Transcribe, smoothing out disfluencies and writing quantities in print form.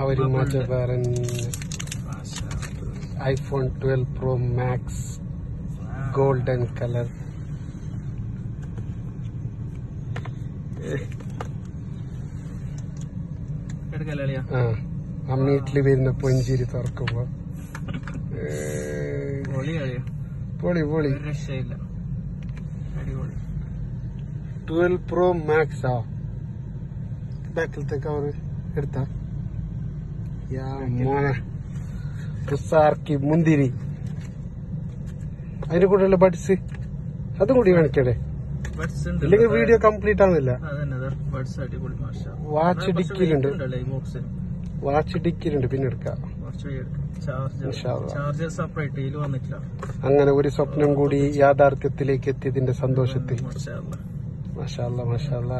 ഒരു മജബാരൻ iPhone 12 Pro Max golden color. അമ്മീട്ടില് വരുന്ന പൊഞ്ചിരി തുറക്കുമ്പോ പൊളി പൊളി 12 Pro Max ആ ബാക്കിലത്തെ കവർ എടുത്ത ഉസാർക്കി മുന്തിരി അതിന്റെ കൂടെയുള്ള ബഡ്സ് അതും കൂടി കാണിക്കടേ ഇല്ലെങ്കിൽ വീഡിയോ കംപ്ലീറ്റ് ആവുന്നില്ല. വാച്ച് ഡിക്കിലുണ്ട് പിന്നെ എടുക്കാം. അങ്ങനെ ഒരു സ്വപ്നം കൂടി യാഥാർത്ഥ്യത്തിലേക്ക് എത്തിയതിന്റെ സന്തോഷത്തിൽ മാഷാ അല്ലാ.